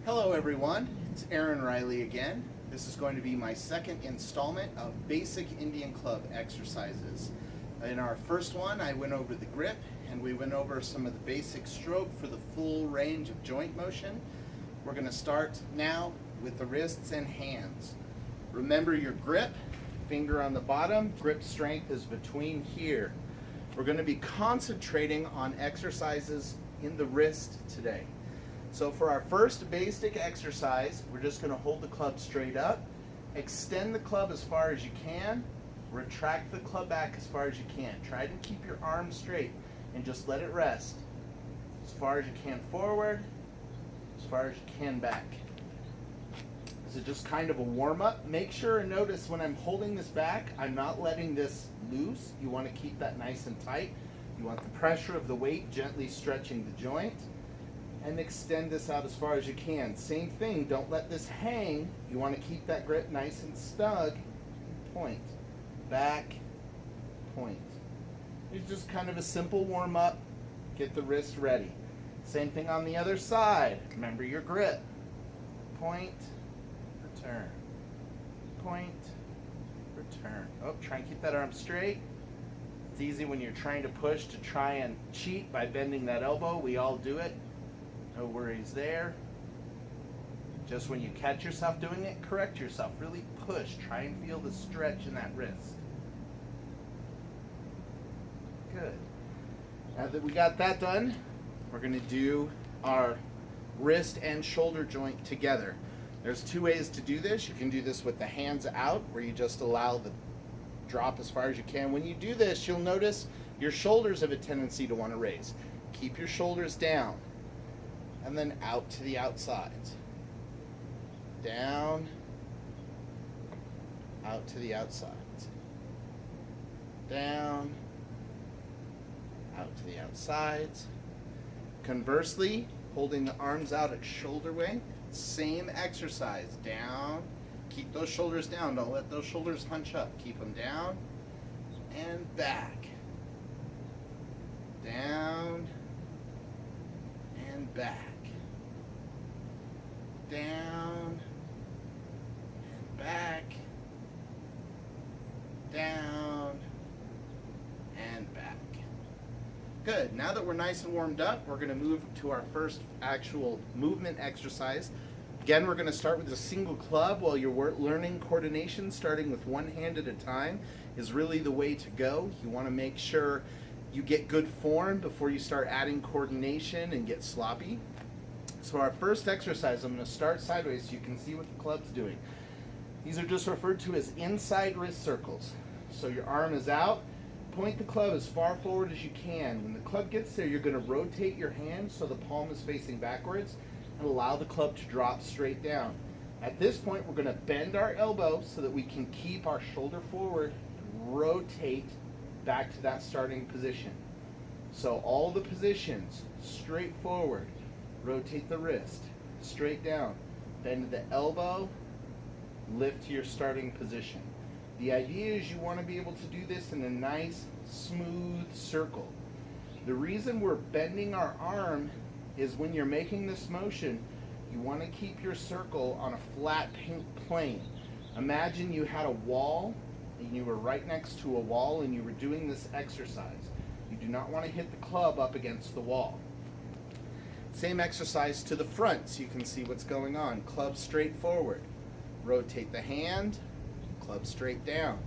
Hello everyone, it's Aaron Riley again. This is going to be my second installment of basic Indian club exercises. In our first one I went over the grip and we went over some of the basic stroke for the full range of joint motion. We're going to start now with the wrists and hands. Remember your grip, finger on the bottom, grip strength is between here. We're going to be concentrating on exercises in the wrist today. So for our first basic exercise, we're just going to hold the club straight up, extend the club as far as you can, retract the club back as far as you can. Try to keep your arms straight and just let it rest. As far as you can forward, as far as you can back. This is just kind of a warm-up. Make sure and notice when I'm holding this back, I'm not letting this loose. You want to keep that nice and tight. You want the pressure of the weight gently stretching the joint. And extend this out as far as you can. Same thing, don't let this hang. You want to keep that grip nice and snug. Point, back, point. It's just kind of a simple warm-up. Get the wrist ready. Same thing on the other side. Remember your grip. Point, return. Point, return. Oh, try and keep that arm straight. It's easy when you're trying to push to try and cheat by bending that elbow. We all do it. No worries there. Just when you catch yourself doing it, correct yourself. Really push. Try and feel the stretch in that wrist. Good. Now that we got that done, we're going to do our wrist and shoulder joint together. There's two ways to do this. You can do this with the hands out, where you just allow the drop as far as you can. When you do this, you'll notice your shoulders have a tendency to want to raise. Keep your shoulders down. And then out to the outsides. Down, out to the outsides. Down, out to the outsides. Conversely, holding the arms out at shoulder width, same exercise. Down, keep those shoulders down. Don't let those shoulders hunch up. Keep them down and back. Down and back. Down and back, down and back. Good. Now that we're nice and warmed up, we're going to move to our first actual movement exercise. Again, we're going to start with a single club while you're learning coordination. Starting with one hand at a time is really the way to go. You want to make sure you get good form before you start adding coordination and get sloppy. So our first exercise, I'm going to start sideways so you can see what the club's doing. These are just referred to as inside wrist circles. So your arm is out, point the club as far forward as you can. When the club gets there, you're going to rotate your hand so the palm is facing backwards and allow the club to drop straight down. At this point, we're going to bend our elbow so that we can keep our shoulder forward and rotate back to that starting position. So all the positions, straight forward. Rotate the wrist, straight down, bend the elbow, lift to your starting position. The idea is you want to be able to do this in a nice, smooth circle. The reason we're bending our arm is when you're making this motion, you want to keep your circle on a flat plane. Imagine you had a wall and you were right next to a wall and you were doing this exercise. You do not want to hit the club up against the wall. Same exercise to the front so you can see what's going on. Club straight forward. Rotate the hand, club straight down.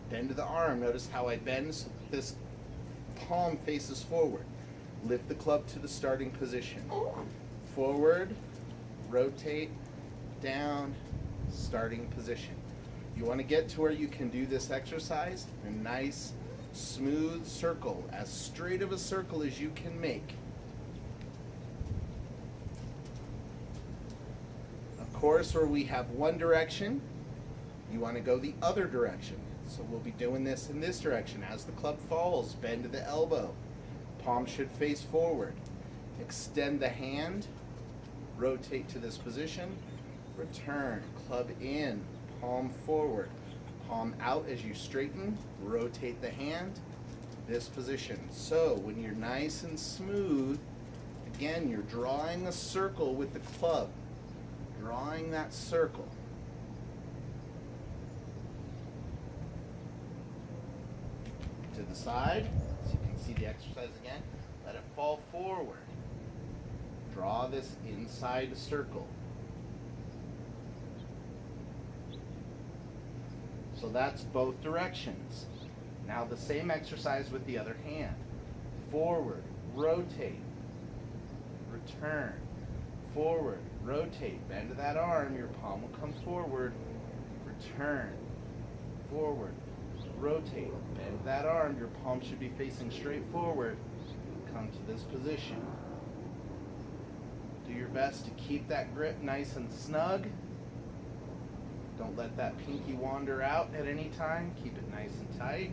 Bend the arm. Notice how I bend so this palm faces forward. Lift the club to the starting position. Forward, rotate, down, starting position. You want to get to where you can do this exercise in a nice, smooth circle, as straight of a circle as you can make. Of course, where we have one direction, you want to go the other direction. So we'll be doing this in this direction. As the club falls, bend to the elbow. Palm should face forward. Extend the hand, rotate to this position, return, club in, palm forward, palm out as you straighten, rotate the hand, this position. So when you're nice and smooth, again, you're drawing a circle with the club. drawing that circle. To the side, so you can see the exercise again. Let it fall forward. Draw this inside circle. So that's both directions. Now the same exercise with the other hand. Forward, rotate, return. Forward, rotate, bend that arm, your palm will come forward. Return, forward, rotate, bend that arm, your palm should be facing straight forward. Come to this position. Do your best to keep that grip nice and snug. Don't let that pinky wander out at any time. Keep it nice and tight.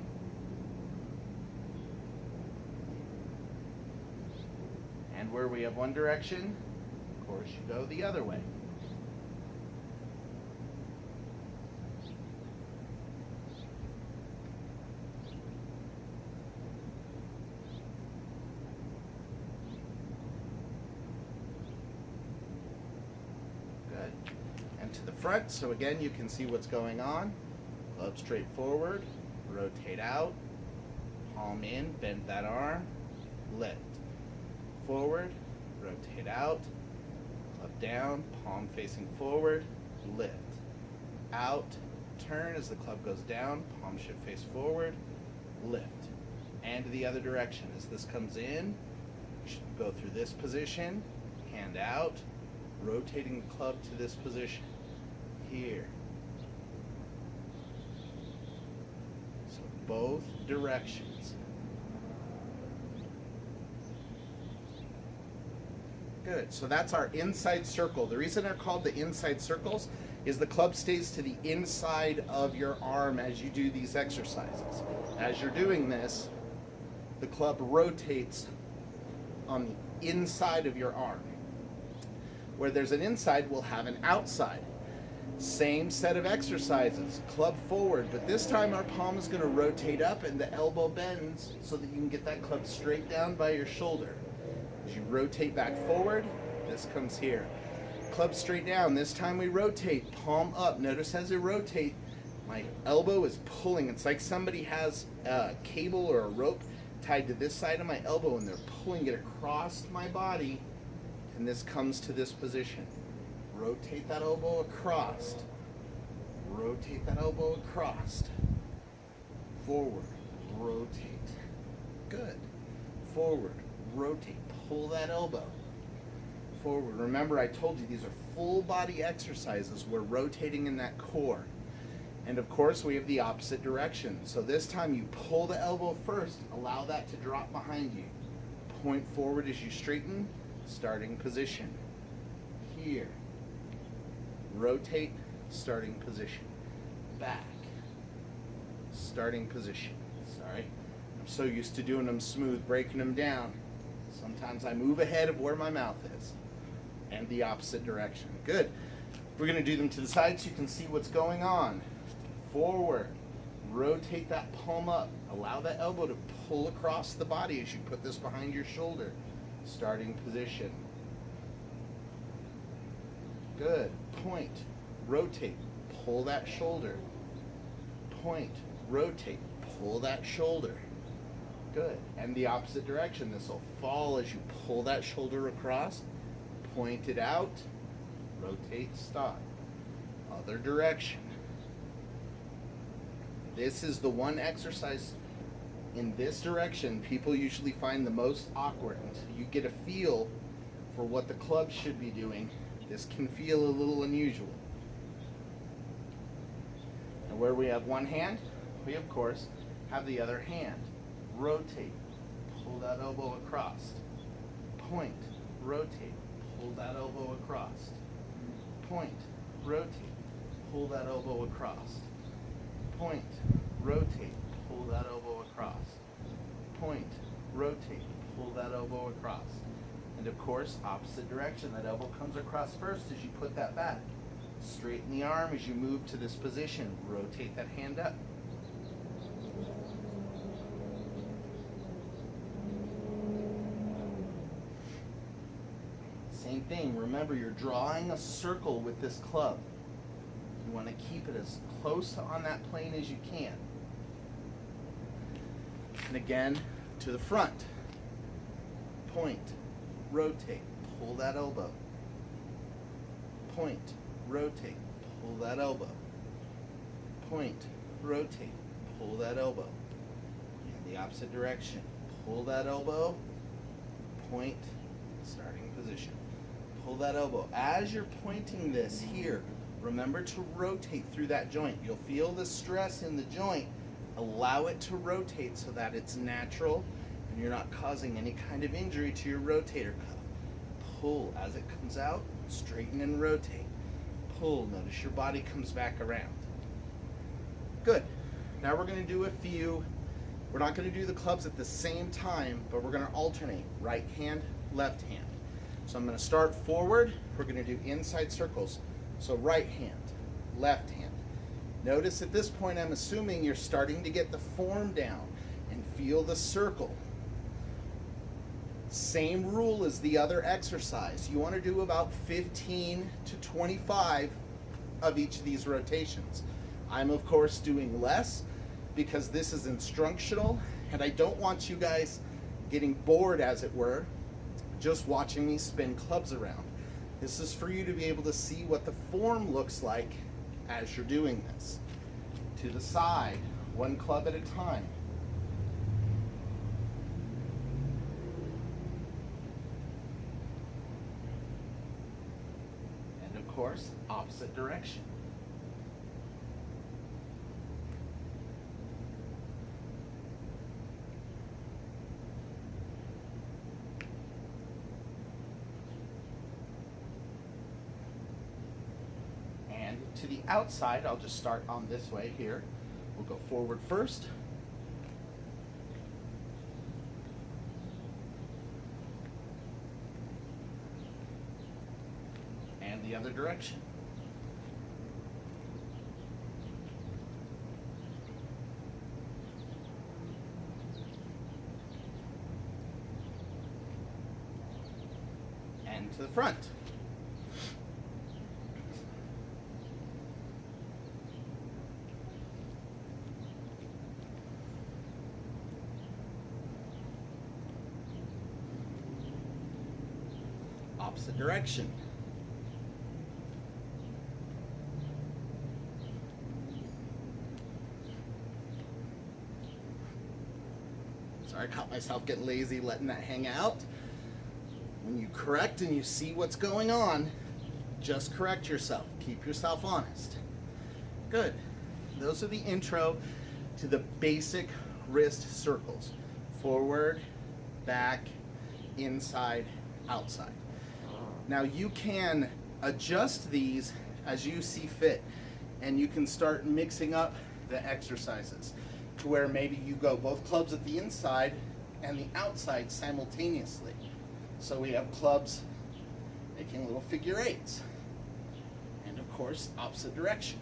And where we have one direction, of course, you go the other way. Good. And to the front, so again, you can see what's going on. Club straight forward, rotate out, palm in, bend that arm, lift. Forward, rotate out, club down, palm facing forward, lift. Out, turn as the club goes down, palm should face forward, lift. And the other direction. As this comes in, you should go through this position, hand out, rotating the club to this position. Here. So both directions. Good, so that's our inside circle. The reason they're called the inside circles is the club stays to the inside of your arm as you do these exercises. As you're doing this, the club rotates on the inside of your arm. Where there's an inside, we'll have an outside. Same set of exercises, club forward, but this time our palm is going to rotate up and the elbow bends so that you can get that club straight down by your shoulder. As you rotate back forward, this comes here. Club straight down. This time we rotate, palm up. Notice as I rotate, my elbow is pulling. It's like somebody has a cable or a rope tied to this side of my elbow and they're pulling it across my body, and this comes to this position. Rotate that elbow across. Rotate that elbow across. Forward, rotate. Good. Forward, rotate. Pull that elbow forward. Remember, I told you these are full body exercises. We're rotating in that core. And of course, we have the opposite direction. So this time you pull the elbow first, allow that to drop behind you. Point forward as you straighten, starting position. Here. Rotate, starting position. Back. Starting position. Sorry. I'm so used to doing them smooth, breaking them down. Sometimes I move ahead of where my mouth is. And the opposite direction. Good. We're going to do them to the side so you can see what's going on. Forward. Rotate that palm up. Allow that elbow to pull across the body as you put this behind your shoulder. Starting position. Good. Point. Rotate. Pull that shoulder. Point. Rotate. Pull that shoulder. Good. And the opposite direction. This will fall as you pull that shoulder across. Point it out. Rotate, stop. Other direction. This is the one exercise in this direction people usually find the most awkward. Until you get a feel for what the club should be doing, this can feel a little unusual. And where we have one hand, we of course have the other hand. Rotate, pull that elbow across. Point, rotate, pull that elbow across. Point, rotate, pull that elbow across. Point, rotate, pull that elbow across. Point, rotate, pull that elbow across. And of course, opposite direction. That elbow comes across first as you put that back. Straighten the arm as you move to this position. Rotate that hand up. Same thing. Remember, you're drawing a circle with this club. You want to keep it as close on that plane as you can. And again, to the front. Point, rotate, pull that elbow. Point, rotate, pull that elbow. Point, rotate, pull that elbow. In the opposite direction, pull that elbow. Point, starting position. Pull that elbow. As you're pointing this here, remember to rotate through that joint. You'll feel the stress in the joint. Allow it to rotate so that it's natural and you're not causing any kind of injury to your rotator cuff. Pull as it comes out, straighten and rotate. Pull, notice your body comes back around. Good. Now we're going to do a few. We're not going to do the clubs at the same time, but we're going to alternate right hand, left hand. So I'm going to start forward. We're going to do inside circles. So right hand, left hand. Notice at this point I'm assuming you're starting to get the form down and feel the circle. Same rule as the other exercise. You want to do about 15 to 25 of each of these rotations. I'm of course doing less because this is instructional and I don't want you guys getting bored, as it were, just watching me spin clubs around. This is for you to be able to see what the form looks like as you're doing this. To the side, one club at a time. And of course, opposite direction. To the outside, I'll just start on this way here. We'll go forward first. And the other direction. And to the front. Opposite direction. Sorry, I caught myself getting lazy letting that hang out. When you correct and you see what's going on, just correct yourself. Keep yourself honest. Good. Those are the intro to the basic wrist circles. Forward, back, inside, outside. Now you can adjust these as you see fit, and you can start mixing up the exercises to where maybe you go both clubs at the inside and the outside simultaneously. So we have clubs making little figure eights, and of course opposite direction.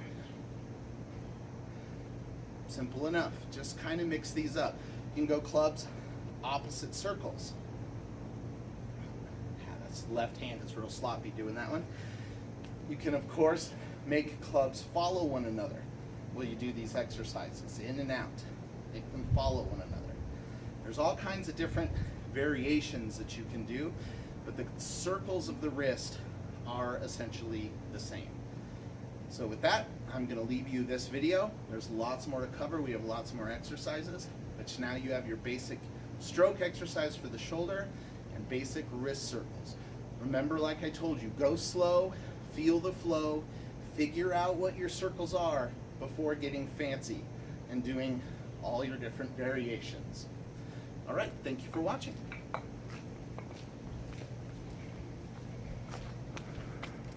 Simple enough. Just kind of mix these up. You can go clubs opposite circles. Left hand is real sloppy doing that one. You can of course make clubs follow one another. Will you do these exercises in and out? Make them follow one another. There's all kinds of different variations that you can do, but the circles of the wrist are essentially the same. So with that, I'm going to leave you this video. There's lots more to cover. We have lots more exercises, but now you have your basic stroke exercise for the shoulder and basic wrist circles. Remember, like I told you, go slow, feel the flow, figure out what your circles are before getting fancy and doing all your different variations. All right, thank you for watching.